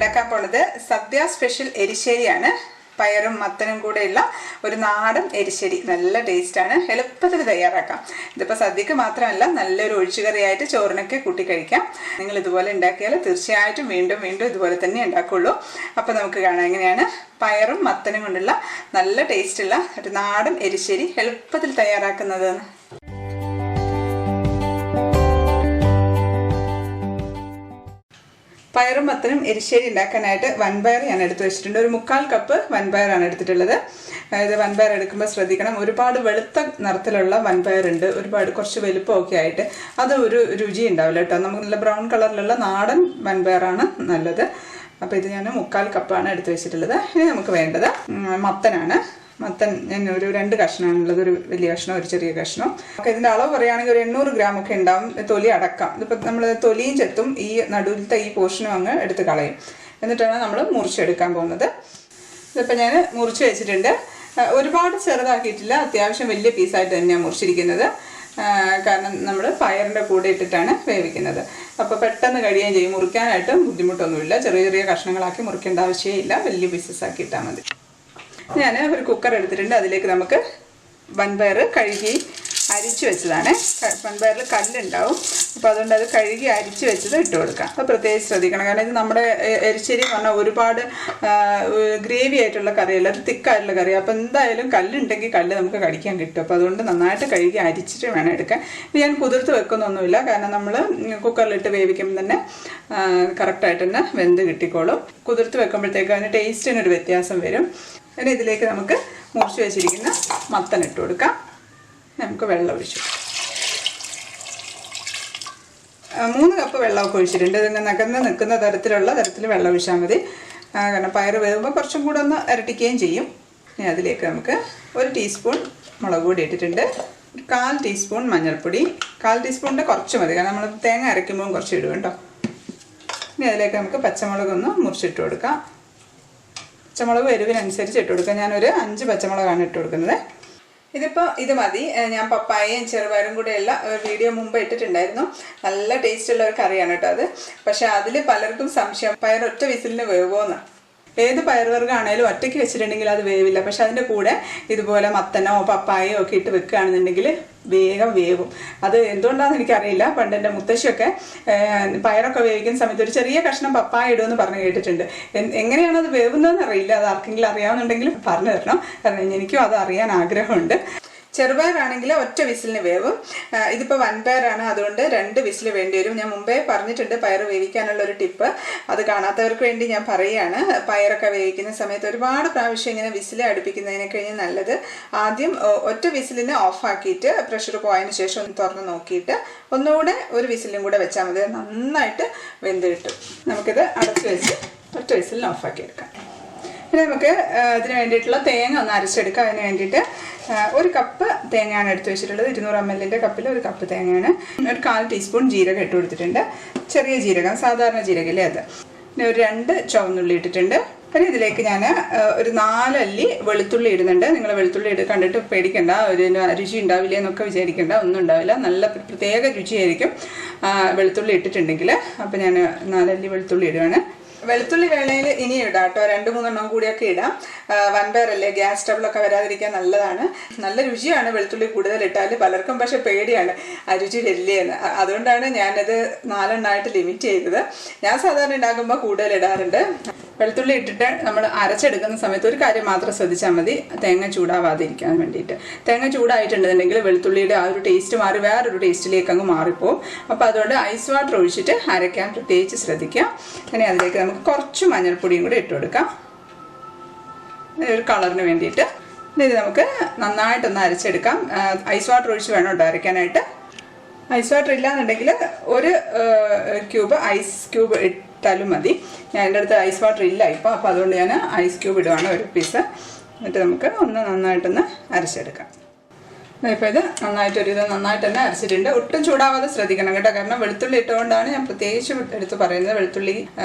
ഉണ്ടാക്കാൻ പോണത് സദ്യ സ്പെഷ്യൽ എരിശ്ശേരിയാണ്. പയറും മത്തനും കൂടെയുള്ള ഒരു നാടൻ എരിശ്ശേരി. നല്ല ടേസ്റ്റാണ്, എളുപ്പത്തിൽ തയ്യാറാക്കാം. ഇതിപ്പോൾ സദ്യക്ക് മാത്രമല്ല, നല്ലൊരു ഒഴിച്ചുകറിയായിട്ട് ചോറിനൊക്കെ കൂട്ടി കഴിക്കാം. നിങ്ങൾ ഇതുപോലെ ഉണ്ടാക്കിയാൽ തീർച്ചയായിട്ടും വീണ്ടും വീണ്ടും ഇതുപോലെ തന്നെ ഉണ്ടാക്കുള്ളൂ. അപ്പോൾ നമുക്ക് കാണാം എങ്ങനെയാണ് പയറും മത്തനും കൊണ്ടുള്ള നല്ല ടേസ്റ്റുള്ള ഒരു നാടൻ എരിശ്ശേരി എളുപ്പത്തിൽ തയ്യാറാക്കുന്നത്. പയറും മത്തനും എരിശ്ശേരി ഉണ്ടാക്കാനായിട്ട് വൻപയർ ഞാൻ എടുത്ത് വെച്ചിട്ടുണ്ട്. ഒരു 3/4 കപ്പ് വൻപയറാണ് എടുത്തിട്ടുള്ളത്. അതായത് വൻപയർ എടുക്കുമ്പോൾ ശ്രദ്ധിക്കണം, ഒരുപാട് വെളുത്ത നിറത്തിലുള്ള വൻപയറുണ്ട്, കുറച്ച് വലുപ്പമൊക്കെ ആയിട്ട് അത് ഒരു രുചി ഉണ്ടാവില്ല കേട്ടോ. നമുക്ക് നല്ല ബ്രൗൺ കളറിലുള്ള നാടൻ വൻപയറാണ് നല്ലത്. അപ്പോൾ ഇത് ഞാൻ 3/4 കപ്പാണ് എടുത്ത് വെച്ചിട്ടുള്ളത്. ഇനി നമുക്ക് വേണ്ടത് മത്തനാണ്. മത്തൻ ഞാൻ ഒരു 2 കഷ്ണമാണുള്ളത്, ഒരു വലിയ കഷ്ണം ഒരു ചെറിയ കഷ്ണം. ഒക്കെ ഇതിൻ്റെ അളവ് പറയുകയാണെങ്കിൽ ഒരു 800 ഗ്രാം ഒക്കെ ഉണ്ടാവും. തൊലി അടക്കാം. ഇതിപ്പോൾ നമ്മൾ തൊലിയും ചെത്തും ഈ നടുവിലത്തെ ഈ പോർഷനും അങ്ങ് എടുത്ത് കളയും. എന്നിട്ടാണ് നമ്മൾ മുറിച്ചെടുക്കാൻ പോകുന്നത്. ഇതിപ്പോൾ ഞാൻ മുറിച്ച് വെച്ചിട്ടുണ്ട്. ഒരുപാട് ചെറുതാക്കിയിട്ടില്ല, അത്യാവശ്യം വലിയ പീസായിട്ട് തന്നെയാണ് മുറിച്ചിരിക്കുന്നത്. കാരണം നമ്മൾ പയറിൻ്റെ കൂടെ ഇട്ടിട്ടാണ് വേവിക്കുന്നത്. അപ്പോൾ പെട്ടെന്ന് കഴിയുകയും ചെയ്യും. മുറിക്കാനായിട്ടും ബുദ്ധിമുട്ടൊന്നുമില്ല. ചെറിയ ചെറിയ കഷ്ണങ്ങളാക്കി മുറിക്കേണ്ട ആവശ്യമില്ല, വലിയ പീസസ് ആക്കി ഇട്ടാൽ മതി. ഞാൻ ഒരു കുക്കർ എടുത്തിട്ടുണ്ട്. അതിലേക്ക് നമുക്ക് വൻപയർ കഴുകി അരിച്ചു വെച്ചതാണ്. വൻപയറിൽ കല്ലുണ്ടാവും, അപ്പോൾ അതുകൊണ്ട് അത് കഴുകി അരിച്ചു വെച്ചത് ഇട്ട് കൊടുക്കാം. അത് പ്രത്യേകിച്ച് ശ്രദ്ധിക്കണം. കാരണം ഇത് നമ്മുടെ എരിശ്ശേരി എന്ന് പറഞ്ഞാൽ ഒരുപാട് ഗ്രേവി ആയിട്ടുള്ള കറിയല്ല, ഒരു തിക്കായിട്ടുള്ള കറി. അപ്പോൾ എന്തായാലും കല്ലുണ്ടെങ്കിൽ കല്ല് നമുക്ക് കടിക്കാൻ കിട്ടും. അപ്പോൾ അതുകൊണ്ട് നന്നായിട്ട് കഴുകി അരിച്ചിട്ട് വേണം എടുക്കാൻ. ഇത് ഞാൻ കുതിർത്ത് വെക്കുന്നൊന്നുമില്ല, കാരണം നമ്മൾ കുക്കറിലിട്ട് വേവിക്കുമ്പോൾ തന്നെ കറക്റ്റായിട്ട് തന്നെ വെന്ത് കിട്ടിക്കോളും. കുതിർത്ത് വെക്കുമ്പോഴത്തേക്ക് അതിന് ടേസ്റ്റിനൊരു വ്യത്യാസം വരും. ഇനി ഇതിലേക്ക് നമുക്ക് മുറിച്ച് വെച്ചിരിക്കുന്ന മത്തൻ ഇട്ട് കൊടുക്കാം. നമുക്ക് വെള്ളം ഒഴിച്ചു 3 കപ്പ് വെള്ളമൊക്കെ ഒഴിച്ചിട്ടുണ്ട്. ഇതിങ്ങനെ നകന്ന് നിൽക്കുന്ന തരത്തിൽ വെള്ളം ഒഴിച്ചാൽ മതി. കാരണം പയർ വേകുമ്പോൾ കുറച്ചും കൂടെ ഒന്ന് ഇരട്ടിക്കുകയും ചെയ്യും. ഇനി അതിലേക്ക് നമുക്ക് 1 ടീസ്പൂൺ മുളക് പൊടി ഇട്ടിട്ടുണ്ട്. 1/4 ടീസ്പൂൺ മഞ്ഞൾപ്പൊടി. 1/4 ടീസ്പൂണിൻ്റെ കുറച്ച് മതി, കാരണം നമ്മൾ തേങ്ങ അരയ്ക്കുമ്പോൾ കുറച്ച് ഇടും കേട്ടോ. ഇനി അതിലേക്ക് നമുക്ക് പച്ചമുളകൊന്ന് മുറിച്ചിട്ട് കൊടുക്കാം. പച്ചമുളക് എരിവിനനുസരിച്ച് ഇട്ട് കൊടുക്കാം. ഞാനൊരു 5 പച്ചമുളകാണ് ഇട്ട് കൊടുക്കുന്നത്. ഇതിപ്പോൾ ഇത് മതി. ഞാൻ പപ്പായയും ചെറുപയറും കൂടെയുള്ള ഒരു വീഡിയോ മുമ്പ് ഇട്ടിട്ടുണ്ടായിരുന്നു. നല്ല ടേസ്റ്റുള്ള ഒരു കറിയാണ് കേട്ടോ അത്. പക്ഷെ അതിൽ പലർക്കും സംശയം, പയർ ഒറ്റ വിസിലിന് വേവുമോന്ന്. ഏത് പയറുവർഗ്ഗമാണേലും ഒറ്റയ്ക്ക് വെച്ചിട്ടുണ്ടെങ്കിൽ അത് വേവില്ല. പക്ഷെ അതിൻ്റെ കൂടെ ഇതുപോലെ മത്തനോ പപ്പായയോ ഒക്കെ ഇട്ട് വെക്കുകയാണെന്നുണ്ടെങ്കിൽ വേഗം വേവും. അത് എന്തുകൊണ്ടാണെന്ന് എനിക്കറിയില്ല. പണ്ട് എൻ്റെ മുത്തശ്ശിയൊക്കെ പയറൊക്കെ വേവിക്കുന്ന സമയത്ത് ഒരു ചെറിയ കഷ്ണം പപ്പായ ഇടുമെന്ന് പറഞ്ഞ് കേട്ടിട്ടുണ്ട്. എങ്ങനെയാണ് അത് വേവുന്നതെന്ന് അറിയില്ല. അത് ആർക്കെങ്കിലും അറിയാവുന്നുണ്ടെങ്കിൽ പറഞ്ഞു തരണം, കാരണം എനിക്കും അത് അറിയാൻ ആഗ്രഹമുണ്ട്. ചെറുപയറാണെങ്കിൽ ഒറ്റ വിസിലിന് വേവും. ഇതിപ്പോൾ വൻപയറാണ്, അതുകൊണ്ട് 2 വിസിൽ വേണ്ടി വരും. ഞാൻ മുമ്പേ പറഞ്ഞിട്ടുണ്ട് പയർ വേവിക്കാനുള്ള ഒരു ടിപ്പ്. അത് കാണാത്തവർക്ക് വേണ്ടി ഞാൻ പറയുകയാണ്. പയറൊക്കെ വേവിക്കുന്ന സമയത്ത് ഒരുപാട് പ്രാവശ്യം ഇങ്ങനെ വിസിൽ അടുപ്പിക്കുന്നതിനെ കഴിഞ്ഞ് നല്ലത് ആദ്യം ഒറ്റ വിസിലിന് ഓഫാക്കിയിട്ട് പ്രഷർ പോയതിന് ശേഷം ഒന്ന് തുറന്ന് നോക്കിയിട്ട് ഒന്നുകൂടെ ഒരു വിസിലും കൂടെ വെച്ചാൽ മതി. നന്നായിട്ട് വെന്ത് കിട്ടും. നമുക്കിത് അടച്ചു വെച്ച് ഒറ്റ വിസിലിന് ഓഫാക്കി എടുക്കാം. പിന്നെ നമുക്ക് ഇതിന് വേണ്ടിയിട്ടുള്ള തേങ്ങ ഒന്ന് അരച്ചെടുക്കാം. അതിന് വേണ്ടിയിട്ട് 1 കപ്പ് തേങ്ങയാണ് എടുത്ത് വെച്ചിട്ടുള്ളത്. 200 ml കപ്പിൽ 1 കപ്പ് തേങ്ങയാണ്. 1/4 ടീസ്പൂൺ ജീരകം ഇട്ട് കൊടുത്തിട്ടുണ്ട്. ചെറിയ ജീരകം, സാധാരണ ജീരകല്ലേ അത്. പിന്നെ ഒരു 2 ചുവന്നുള്ളി ഇട്ടിട്ടുണ്ട്. പിന്നെ ഇതിലേക്ക് ഞാൻ ഒരു 4 അല്ലി വെളുത്തുള്ളി ഇടുന്നുണ്ട്. നിങ്ങൾ വെളുത്തുള്ളി കണ്ടിട്ട് പേടിക്കണ്ട, ഒരു രുചി ഉണ്ടാവില്ല എന്നൊക്കെ വിചാരിക്കേണ്ട, ഒന്നും ഉണ്ടാവില്ല. നല്ല പ്രത്യേക രുചിയായിരിക്കും വെളുത്തുള്ളി ഇട്ടിട്ടുണ്ടെങ്കിൽ. അപ്പോൾ ഞാൻ 4 അല്ലി വെളുത്തുള്ളി ഇടുകയാണ്. വെളുത്തുള്ളി വേളയിൽ ഇനി ഇടാം കേട്ടോ, 2-3 എണ്ണം കൂടിയൊക്കെ ഇടാം. വൻപയറല്ലേ, ഗ്യാസ് ട്രബിളൊക്കെ വരാതിരിക്കാൻ നല്ലതാണ്. നല്ല രുചിയാണ് വെളുത്തുള്ളി കൂടുതൽ ഇട്ടാൽ. പലർക്കും പക്ഷെ പേടിയാണ് ആ രുചി വരില്ലേന്ന്. അതുകൊണ്ടാണ് ഞാനത് 4 എണ്ണമായിട്ട് ലിമിറ്റ് ചെയ്തത്. ഞാൻ സാധാരണ ഉണ്ടാക്കുമ്പോൾ കൂടുതൽ ഇടാറുണ്ട്. വെളുത്തുള്ളി ഇട്ടിട്ട് നമ്മൾ അരച്ചെടുക്കുന്ന സമയത്ത് ഒരു കാര്യം മാത്രം ശ്രദ്ധിച്ചാൽ മതി, തേങ്ങ ചൂടാവാതിരിക്കാൻ വേണ്ടിയിട്ട്. തേങ്ങ ചൂടായിട്ടുണ്ടെന്നുണ്ടെങ്കിൽ വെളുത്തുള്ളിയുടെ ആ ഒരു ടേസ്റ്റ് മാറി വേറൊരു ടേസ്റ്റിലേക്ക് അങ്ങ് മാറിപ്പോവും. അപ്പോൾ അതുകൊണ്ട് ഐസ് വാട്ടർ ഒഴിച്ചിട്ട് അരയ്ക്കാൻ പ്രത്യേകിച്ച് ശ്രദ്ധിക്കാം. ഇനി അതിലേക്ക് നമുക്ക് കുറച്ച് മഞ്ഞൾപ്പൊടിയും കൂടി ഇട്ട് കൊടുക്കാം, ഒരു കളറിന് വേണ്ടിയിട്ട്. ഇത് നമുക്ക് നന്നായിട്ടൊന്ന് അരച്ചെടുക്കാം. ഐസ് വാട്ടർ ഒഴിച്ച് വേണം കേട്ടോ അരയ്ക്കാനായിട്ട്. ഐസ് വാട്ടർ ഇല്ലാന്നുണ്ടെങ്കിൽ 1 ക്യൂബ് ഐസ് ക്യൂബ് ഇട്ടാലും മതി. ഞാൻ എൻ്റെ അടുത്ത് ഐസ് വാട്ടർ ഇല്ല ഇപ്പോൾ, അപ്പോൾ അതുകൊണ്ട് ഞാൻ ഐസ് ക്യൂബ് ഇടുവാണ് 1 പീസ്. എന്നിട്ട് നമുക്ക് നന്നായിട്ടൊന്ന് അരച്ചെടുക്കാം. ഇപ്പോൾ ഇത് നന്നായിട്ട് തന്നെ അരച്ചിട്ടുണ്ട്. ഒട്ടും ചൂടാവാതെ ശ്രദ്ധിക്കണം കേട്ടോ, കാരണം വെളുത്തുള്ളി ഇട്ടുകൊണ്ടാണ് ഞാൻ പ്രത്യേകിച്ച് എടുത്ത് പറയുന്നത്. വെളുത്തുള്ളി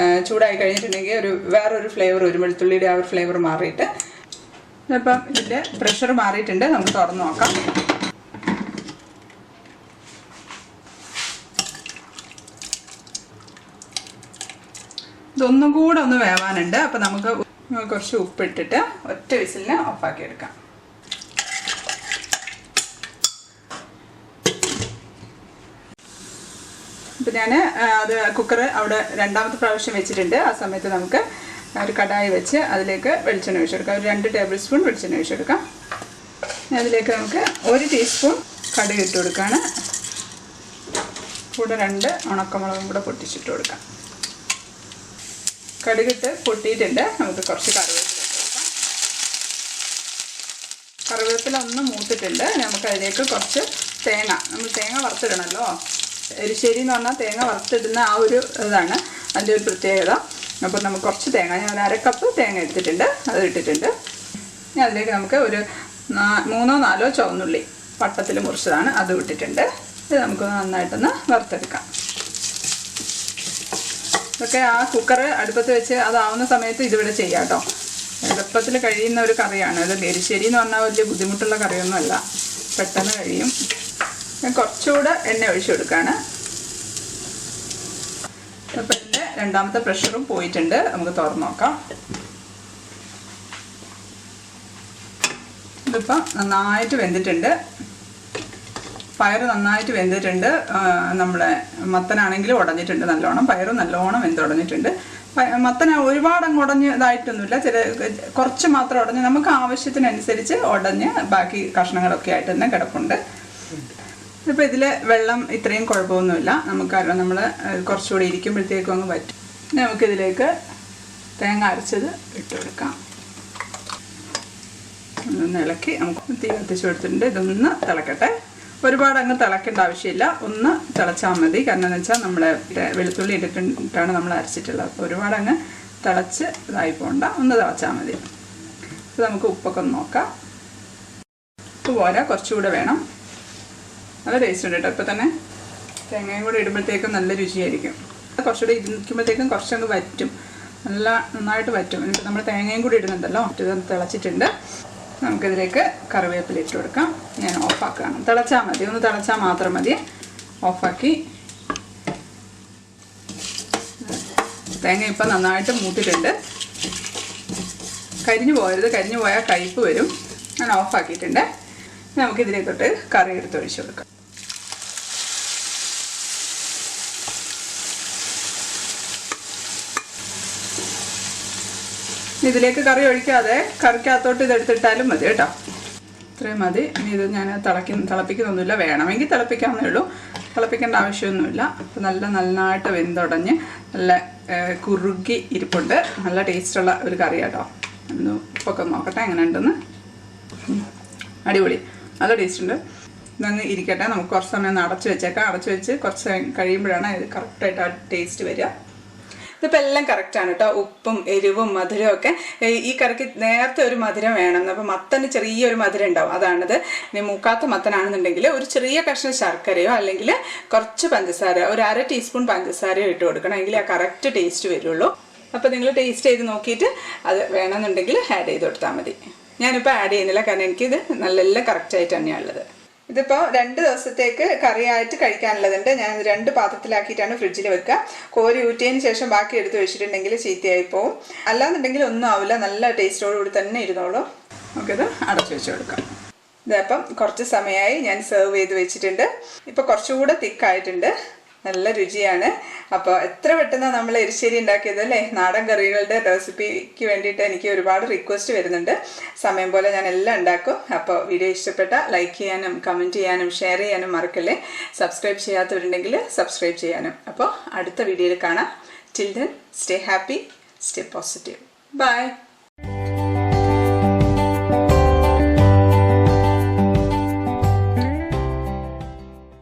ചൂടായി കഴിഞ്ഞിട്ടുണ്ടെങ്കിൽ വേറൊരു ഫ്ലേവർ വരും, വെളുത്തുള്ളിയുടെ ആ ഒരു ഫ്ലേവർ മാറിയിട്ട്. അപ്പം ഇതിൻ്റെ പ്രഷർ മാറിയിട്ടുണ്ട്, നമുക്ക് തുറന്ന് നോക്കാം. ഇതൊന്നും കൂടെ ഒന്ന് വേവാനുണ്ട്. അപ്പോൾ നമുക്ക് കുറച്ച് ഉപ്പിട്ടിട്ട് ഒറ്റ വിസിലിന് ഓഫാക്കി എടുക്കാം. ഇപ്പം ഞാൻ അത് കുക്കർ അവിടെ രണ്ടാമത്തെ പ്രാവശ്യം വെച്ചിട്ടുണ്ട്. ആ സമയത്ത് നമുക്ക് ഒരു കടായി വെച്ച് അതിലേക്ക് വെളിച്ചെണ്ണ ഒഴിച്ചെടുക്കാം. ഒരു 2 ടേബിൾ സ്പൂൺ വെളിച്ചെണ്ണ ഒഴിച്ചെടുക്കാം. അതിലേക്ക് നമുക്ക് 1 ടീസ്പൂൺ കടുക് ഇട്ട് കൊടുക്കുകയാണ്. കൂടെ 2 ഉണക്കമുളകും കൂടെ പൊട്ടിച്ചിട്ട് കൊടുക്കാം. കടുകിട്ട് പൊട്ടിയിട്ടുണ്ട്. നമുക്ക് കുറച്ച് കറിവേപ്പില ഒന്ന് മൂത്തിട്ടുണ്ട്. നമുക്ക് അതിലേക്ക് കുറച്ച് തേങ്ങ, നമ്മൾ തേങ്ങ വറുത്തിടണമല്ലോ. എരിശ്ശേരി എന്ന് പറഞ്ഞാൽ തേങ്ങ വറുത്തിടുന്ന ആ ഒരു ഇതാണ് അതിൻ്റെ ഒരു പ്രത്യേകത. അപ്പോൾ നമുക്ക് കുറച്ച് തേങ്ങ, ഞാൻ 1/2 കപ്പ് തേങ്ങ എടുത്തിട്ടുണ്ട്, അത് ഇട്ടിട്ടുണ്ട്. ഇനി അതിലേക്ക് നമുക്ക് ഒരു 3-4 ചുവന്നുള്ളി വട്ടത്തിൽ മുറിച്ചതാണ്, അത് ഇട്ടിട്ടുണ്ട്. ഇത് നമുക്ക് നന്നായിട്ടൊന്ന് വറുത്തെടുക്കാം. ഇതൊക്കെ ആ കുക്കർ അടുപ്പത്ത് വെച്ച് അതാവുന്ന സമയത്ത് ഇതിവിടെ ചെയ്യാം കേട്ടോ. എളുപ്പത്തിൽ കഴിയുന്ന ഒരു കറിയാണ് ഇത്. എരിശ്ശേരി എന്ന് പറഞ്ഞാൽ വലിയ ബുദ്ധിമുട്ടുള്ള കറിയൊന്നുമല്ല, പെട്ടെന്ന് കഴിയും. ഞാൻ കുറച്ചുകൂടെ എണ്ണ ഒഴിച്ചു കൊടുക്കുകയാണ്. അപ്പോൾ ഇതിൻ്റെ രണ്ടാമത്തെ പ്രഷറും പോയിട്ടുണ്ട്. നമുക്ക് തുറന്ന് നോക്കാം. ഇതിപ്പോൾ നന്നായിട്ട് വെന്തിട്ടുണ്ട്. പയർ നന്നായിട്ട് വെന്തിട്ടുണ്ട്. നമ്മുടെ മത്തനാണെങ്കിൽ ഉടഞ്ഞിട്ടുണ്ട് നല്ലോണം. പയറും നല്ലോണം വെന്തുടഞ്ഞിട്ടുണ്ട്. മത്തന ഒരുപാട് അങ്ങ് ഉടഞ്ഞതായിട്ടൊന്നുമില്ല, കുറച്ച് മാത്രം ഉടഞ്ഞ് നമുക്ക് ആവശ്യത്തിനനുസരിച്ച് ഉടഞ്ഞ് ബാക്കി കഷ്ണങ്ങളൊക്കെ ആയിട്ട് തന്നെ കിടപ്പുണ്ട്. ഇപ്പോൾ ഇതിൽ വെള്ളം ഇത്രയും കുഴപ്പമൊന്നുമില്ല. നമുക്കറിയാം, നമ്മൾ കുറച്ചുകൂടി ഇരിക്കുമ്പോഴത്തേക്കും അങ്ങ് പറ്റും. നമുക്കിതിലേക്ക് തേങ്ങ അരച്ചത് ഇട്ട് കൊടുക്കാം. ഒന്ന് ഇളക്കി നമുക്ക് തീ കത്തിച്ച് കൊടുത്തിട്ടുണ്ട്. ഇതൊന്ന് തിളക്കട്ടെ. ഒരുപാട് അങ്ങ് തിളക്കേണ്ട ആവശ്യമില്ല, ഒന്ന് തിളച്ചാൽ മതി. കാരണം എന്ന് വെച്ചാൽ നമ്മൾ വെളുത്തുള്ളി ഇട്ടിട്ടാണ് നമ്മൾ അരച്ചിട്ടുള്ളത്. അപ്പോൾ ഒരുപാട് അങ്ങ് തിളച്ച് ഇതായി പോകണ്ട, ഒന്ന് തിളച്ചാൽ മതി. അപ്പോൾ നമുക്ക് ഉപ്പൊക്കെ ഒന്ന് നോക്കാം. ഉപ്പ് പോരാ, കുറച്ചുകൂടെ വേണം. നല്ല ടേസ്റ്റ് ഉണ്ട് കേട്ടോ. ഇപ്പോൾ തന്നെ തേങ്ങയും കൂടെ ഇടുമ്പോഴത്തേക്കും നല്ല രുചിയായിരിക്കും. കുറച്ചുകൂടെ ഇരിക്കുമ്പോഴത്തേക്കും കുറച്ചങ്ങ് വറ്റും, നന്നായിട്ട് വറ്റും. എന്നിട്ട് നമ്മൾ തേങ്ങയും കൂടി ഇടുന്നുണ്ടല്ലോ, ഇത് തിളച്ചിട്ടുണ്ട്. നമുക്കിതിലേക്ക് കറിവേപ്പില ഇട്ട് കൊടുക്കാം. ഞാൻ ഓഫാക്കുകയാണ്. തിളച്ചാൽ മതി, ഒന്ന് തിളച്ചാൽ മാത്രം മതി. ഓഫാക്കി. തേങ്ങ ഇപ്പം നന്നായിട്ട് മൂത്തിട്ടുണ്ട്. കരിഞ്ഞു പോകരുത്, കരിഞ്ഞു പോയാൽ കയ്പ്പ് വരും. ഞാൻ ഓഫാക്കിയിട്ടുണ്ട്. നമുക്കിതിലേക്കൊട്ട് കറി എടുത്ത് ഒഴിച്ചു കൊടുക്കാം. ഇതിലേക്ക് കറി ഒഴിക്കാതെ കറിക്കകത്തോട്ട് ഇതെടുത്തിട്ടാലും മതി കേട്ടോ. ഇത്രയും മതി. ഇനി ഇത് ഞാൻ തിളപ്പിക്കുന്നൊന്നുമില്ല. വേണമെങ്കിൽ തിളപ്പിക്കാവുന്നേ ഉള്ളൂ, തിളപ്പിക്കേണ്ട ആവശ്യമൊന്നുമില്ല. അപ്പോൾ നന്നായിട്ട് വെന്തുടഞ്ഞ് നല്ല കുറുകി ഇരിപ്പുണ്ട്. നല്ല ടേസ്റ്റുള്ള ഒരു കറി കേട്ടോ. ഒന്ന് ഉപ്പൊക്കെ നോക്കട്ടെ എങ്ങനെ ഉണ്ടെന്ന്. അടിപൊളി, നല്ല ടേസ്റ്റ് ഉണ്ട്. ഇതങ്ങ് ഇരിക്കട്ടെ. നമുക്ക് കുറച്ച് സമയം ഒന്ന് അടച്ചു വെച്ചേക്കാം. അടച്ചു വെച്ച് കുറച്ച് കഴിയുമ്പോഴാണ് ഇത് കറക്റ്റായിട്ട് ആ ടേസ്റ്റ് വരിക. ഇതിപ്പോൾ എല്ലാം കറക്റ്റാണ് കേട്ടോ. ഉപ്പും എരിവും മധുരവും ഒക്കെ. ഈ കറിക്ക് നേരത്തെ ഒരു മധുരം വേണം. അപ്പോൾ മത്തന് ചെറിയൊരു മധുരം ഉണ്ടാവും, അതാണിത്. ഇനി മൂക്കാത്ത മത്തനാണെന്നുണ്ടെങ്കിൽ ഒരു ചെറിയ കഷ്ണം ശർക്കരയോ അല്ലെങ്കിൽ കുറച്ച് പഞ്ചസാര, ഒരു 1/2 ടീസ്പൂൺ പഞ്ചസാരയോ ഇട്ട് കൊടുക്കണം. എങ്കിൽ ആ കറക്റ്റ് ടേസ്റ്റ് വരുള്ളൂ. അപ്പോൾ നിങ്ങൾ ടേസ്റ്റ് ചെയ്ത് നോക്കിയിട്ട് അത് വേണമെന്നുണ്ടെങ്കിൽ ആഡ് ചെയ്ത് കൊടുത്താൽ മതി. ഞാനിപ്പോൾ ആഡ് ചെയ്യുന്നില്ല, കാരണം എനിക്കിത് നല്ല കറക്റ്റായിട്ട് തന്നെയാണുള്ളത്. ഇതിപ്പോൾ 2 ദിവസത്തേക്ക് കറിയായിട്ട് കഴിക്കാനുള്ളതുണ്ട്. ഞാൻ 2 പാത്രത്തിലാക്കിയിട്ടാണ് ഫ്രിഡ്ജിൽ വെക്കുക. കോരി ഊറ്റിയതിന് ശേഷം ബാക്കി എടുത്ത് വെച്ചിട്ടുണ്ടെങ്കിൽ ചീത്തയായി പോവും. അല്ലാന്നുണ്ടെങ്കിൽ ഒന്നും ആവില്ല, നല്ല ടേസ്റ്റോടുകൂടി തന്നെ ഇരുന്നോളൂ. നമുക്കിത് അടച്ചു വെച്ച് കൊടുക്കാം. ഇതപ്പം കുറച്ച് സമയമായി ഞാൻ സെർവ് ചെയ്ത് വെച്ചിട്ടുണ്ട്. ഇപ്പോൾ കുറച്ചുകൂടെ തിക്കായിട്ടുണ്ട്, നല്ല രുചിയാണ്. അപ്പോൾ എത്ര പെട്ടെന്ന് നമ്മൾ എരിശ്ശേരി ഉണ്ടാക്കിയത് അല്ലേ. നാടൻ കറികളുടെ റെസിപ്പിക്ക് വേണ്ടിയിട്ട് എനിക്ക് ഒരുപാട് റിക്വസ്റ്റ് വരുന്നുണ്ട്. സമയം പോലെ ഞാൻ എല്ലാം ഉണ്ടാക്കും. അപ്പോൾ വീഡിയോ ഇഷ്ടപ്പെട്ട ലൈക്ക് ചെയ്യാനും കമൻറ്റ് ചെയ്യാനും ഷെയർ ചെയ്യാനും മറക്കല്ലേ. സബ്സ്ക്രൈബ് ചെയ്യാത്തവരുണ്ടെങ്കിൽ സബ്സ്ക്രൈബ് ചെയ്യാനും. അപ്പോൾ അടുത്ത വീഡിയോയിൽ കാണാം. Till then stay happy, stay positive. By.